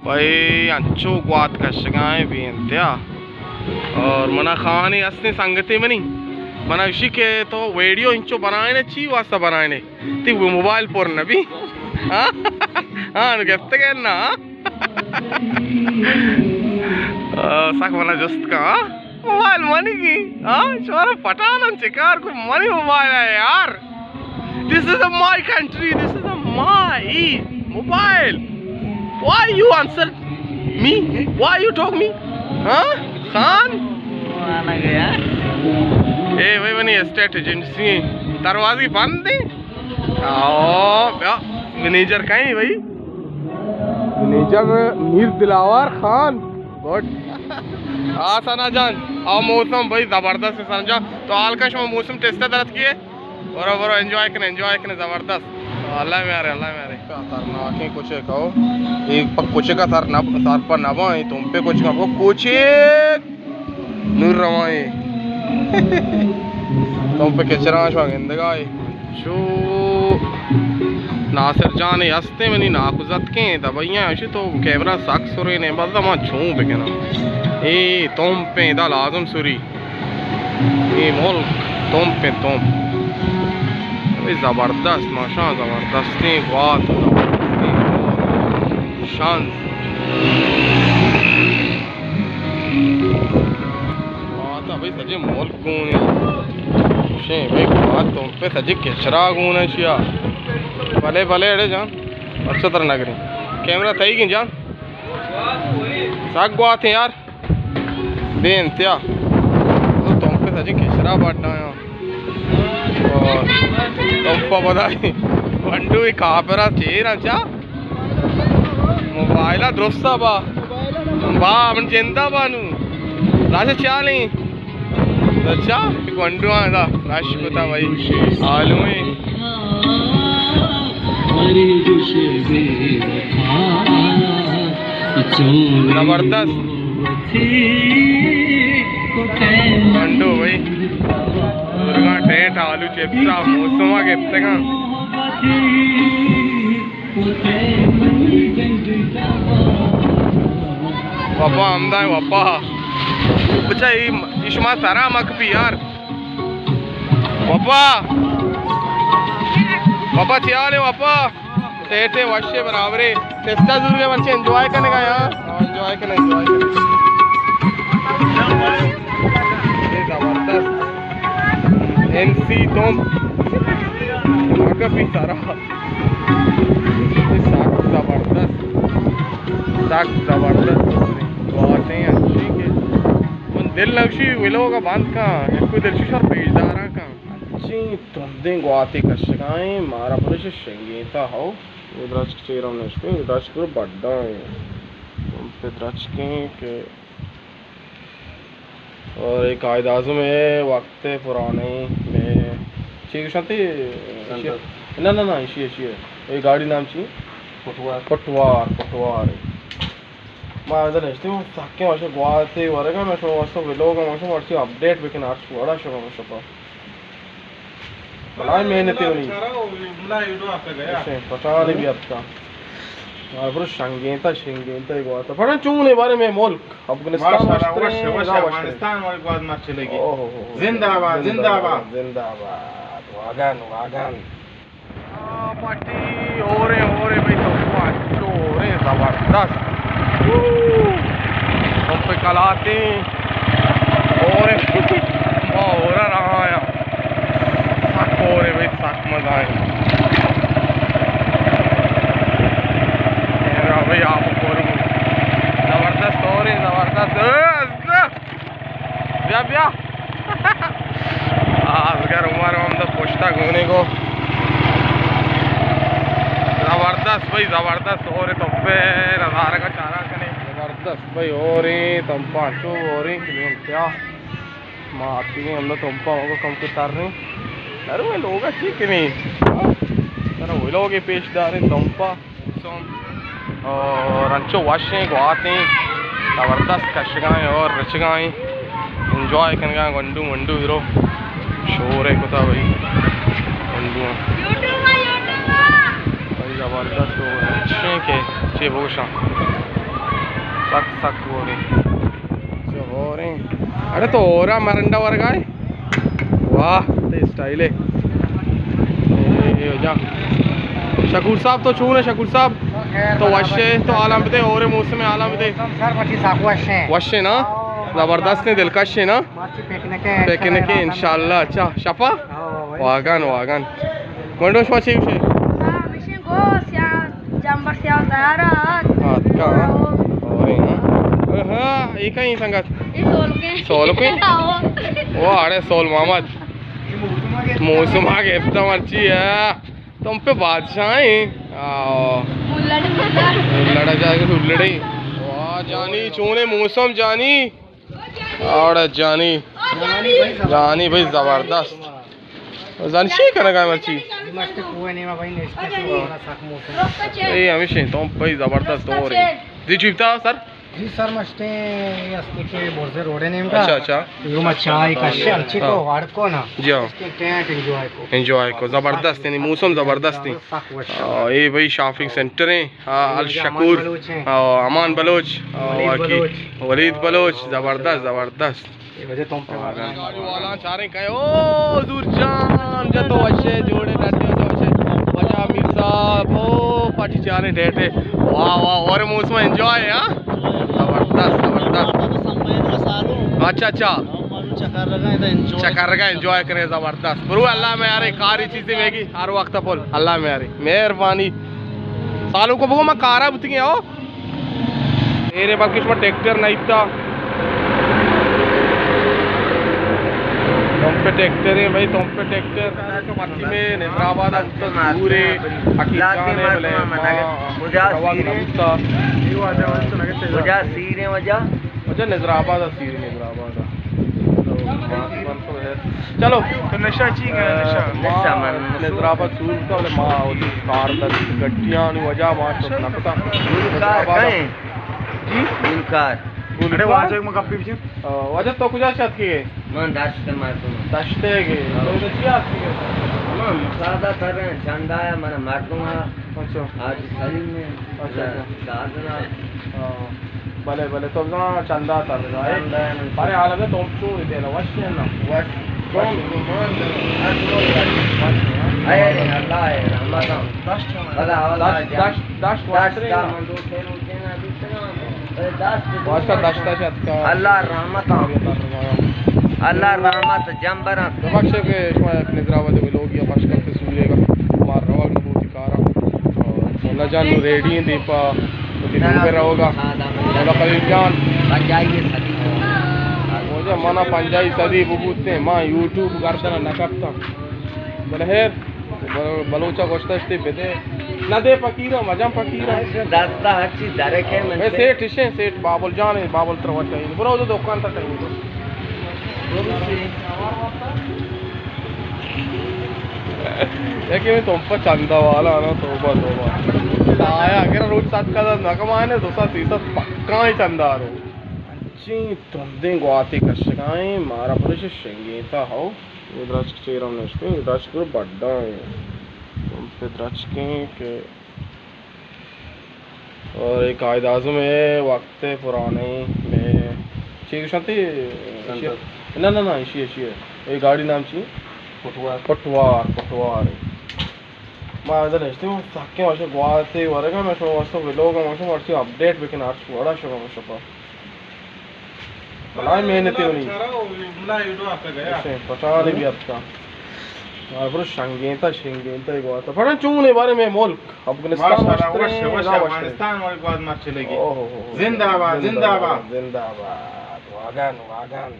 भाई अंचो ग्वात कशगाएं बेंत्या और मना खानी असने संगति मनी मना इसी के तो वीडियो इंचो बनाने ची वास्ता बनाने ती मोबाइल पर नबी हाँ हाँ नुकेफ्ते के ना साक मना जस्ट का मोबाइल मनी की हाँ चोरा पटाना चिकार को मनी मोबाइल है यार This is my country. This is my mobile. Why you answer me? Why you talk me? Huh? Khan? Hey, wait, when you estate agency, दरवाज़े बंद है? मैनेजर कहाँ है भाई? मैनेजर मीर दिलावर खान. Good. सना जान. मौसम भाई ज़बरदस्त है सना जान. तो आलकश में मौसम टेस्ट दरत किए. बरो एंजॉय करने ज़बरदस्त. अल्लाह में आ रहे करना के कुछ कहो एक पक कुछ का सर पर नवाए तुम पे कुछ का कुछ नूर रवाए तुम पे किचरा शवागेंदगा जो नासिर जान हंसते मनी नाखुजत के दबाइयाँ ऐसे तो कैमरा साक सुरे ने बस वहाँ छूँ बेकना ए तुम पे दा लाजम सुरी ए मुल्क तुम पे तुम ज़बरदस्त माशा ज़बरदस्ती बात शान बात भाई सजे मोल कौन है शे भाई बात तुम पे सजे किचरा कौन है शिया भले भले अड़े जान अच्छा तरह नगरी कैमरा थी कि जान साग बात है यार बेनतिया तो तुम पे सजे किचरा बांटना है और तंपा बधाई वंडू ही कापरा चेरा चा मोबाइल द्रोस्ता बा अपन चिंता बानू राजा चाली अच्छा एक वंडू आदा राष्ट्रपति भाई आलू में जबरदस्त वंडू भाई टेट आलू चिप्स मौसम के पापा आमदा है पापा बच्चा इशमा सारा मक भी यार पापा पापा चियाल है पापा टेटे वश्य बराबरे टेस्टा जरूर है बच्चे एंजॉय करने का यार एंजॉय करने जबरदस्त MC तुम भी सारा साक जबरदस्त बातें अच्छी के दिल नक्शी विलो का बांध का कोई दिल शर पेजदारा का अच्छी तुम दे गुआती कशगाएं मारा पुरुष संगीता हो द्रच चेहरा ने इसको द्रच को बड्डा है तुम पे द्रच के और एक कायद आज़म है वक्त पुराने में ठीक शांति ना ना ना इसी इसी है ये गाड़ी नाम ची पटवार पटवार पटवार मैं इधर नहीं हूँ ताकि वैसे गुआते वरेगा मैं शो वैसे विलोग वैसे वैसे अपडेट बिकन आर्ट्स बड़ा शो का वैसे पर बड़ा मेहनती होनी पता नहीं भी आपका पर संगीता एक बात पर चूने बारे में मुल्क अफगानिस्तान वाली बात मत चलेगी जिंदाबाद जिंदाबाद जिंदाबाद वागन वागन पार्टी और भाई तो पार्टी और जबरदस्त हम पे कल आते और रहा है साक और भाई साक मजा है भाई आप जबरदस्त हो रही जबरदस्त ब्या असगर उमर हम तो पूछता घूमने को जबरदस्त भाई जबरदस्त हो रहे तुम पे नज़ारा का चारा करें जबरदस्त भाई हो रही तुम पाँचों हो रही क्या माती हैं हम लोग तुम होगा कम के तार रहे अरे वो लोग अच्छी कि नहीं अरे वो लोग पेशदार हैं तुम और अंचो वाशें गुआते ज़बरदस्त कशगाएँ और रचगाएँ इंजॉय करने वंडू वंडू हीरो शोर है कुता भाई वंडू भाई ज़बरदस्त अच्छे के चे बोशा सक सक हो रही हो रहे। अरे तो हो रहा मरंडा वर्गा है। वाह ते स्टाइल है जा शकूर साहब तो छूने शकूर साहब तो वशे तो आलम बते और मौसम आलम बते वशे ना जबरदस्त ने दिलकश है ना पेकने के इंशाल्लाह। अच्छा शफा वागन वागन मंडोश वशे उसे हां का और हां एक ही संगत सोल के वो अरे सोल मोहम्मद मौसम आ गया तो मर्ची है तुम पे बादशाह है लड़ा जाएगा लड़े। वाह जानी चूने मौसम जानी और जानी जानी भाई जबरदस्त जानी शी करना का मर्ची ये हमेशा तुम भाई जबरदस्त हो रही जी चीपता सर जी सर मस्ते अस्ते के बोर्डर रोडे नेम का। अच्छा अच्छा यो मचाई कशे अलची को वाड़को ना जी हां इसके टेंट एंजॉय को जबरदस्त यानी मौसम जबरदस्त है। ये भाई शॉपिंग सेंटर है अल शकूर अमान बलोच बाकी वलीद बलोच जबरदस्त जबरदस्त ये वजह तुम पे वाला चारे कहे ओ दूरजान जतो अच्छे जोड़े डटे जो अच्छे वजा मीर साहब ओ पार्टी चारे डेटे वाह वाह और मौसम एंजॉय है जबरदस्त जबरदस्त। अच्छा अच्छा चक्कर लगा एंजॉय करें जबरदस्त बरू अल्लाह में यार कारी चीजें मेगी हर वक्त बोल अल्लाह में यार मेहरबानी सालों को मैं कारा बुत गया हो मेरे बाकी उसमें ट्रैक्टर नहीं था तुम पे ट्रैक्टर है भाई तुम पे ट्रैक्टर मट्टी में निजाराबाद पूरे वजह निजाराबाद चलो निजाराबाद सूर का माँ होती कार गड्डियाँ वजह माँ तो पता जी अरे वाजक में कपी भी वजह तो कुछ शायद की मन दाश्त मारतो दशते के तो क्या की हम सादा कर रहे हैं चंदा है मैंने मार दूंगा। अच्छा आज शरीर में अच्छा दादना भले भले तो ना चंदा था अरे हाल में तुम क्यों दे ना वश ना वश कौन अरे अल्लाह है रमजान अल्लाह रहमत अल्लाह रहमत जंबर बख्श के निजरावत में लोग या बख्श करते सूलेगा मार रवा न बहुत कारा और न जान रेडी दीपा तो दिन पे रहोगा बोला खलील जान पंजाई सदी मुझे मना पंजाई सदी बुबूते मां यूट्यूब करता न करता बलहेर बलोचा गोश्तस्ती बेदे न दे फकीरा मजम फकीरा दास्ता हची दरे के मैं सेठ बाबुल जान बाबुल तरवट है ब्रो तो दुकान तक है लेकिन तुम पर चंदा वाला ना तोबा आया अगर रोज साथ का नकमाने दोसा सीसा पक्का ही चंदा रो जी तुम दे गुआती कशकाए मारा पुलिस शंगीता हो द्रच चेरम नेस्ते द्रच को बड्डा है तुम पे द्रच के और एक कायद आज़म है वक्त पुराने में ठीक शांति ना ना ना इसी ये गाड़ी नाम चाहिए पटवार मैं इधर नेस्ते हूँ साक्के वाशे गुआते वरगा मैं शो वास्तव विलोगा मैं वार्षिक अपडेट बिकन आर्ट्स बड़ा शोगा मैं शोपा बड़ा मेहनती होनी पता नहीं भी आपका और पुरुष शंगेता एक बात पता चूने बारे में मुल्क अफगानिस्तान अफगानिस्तान वाली बात मत चलेगी। जिंदाबाद जिंदाबाद जिंदाबाद वागन वागन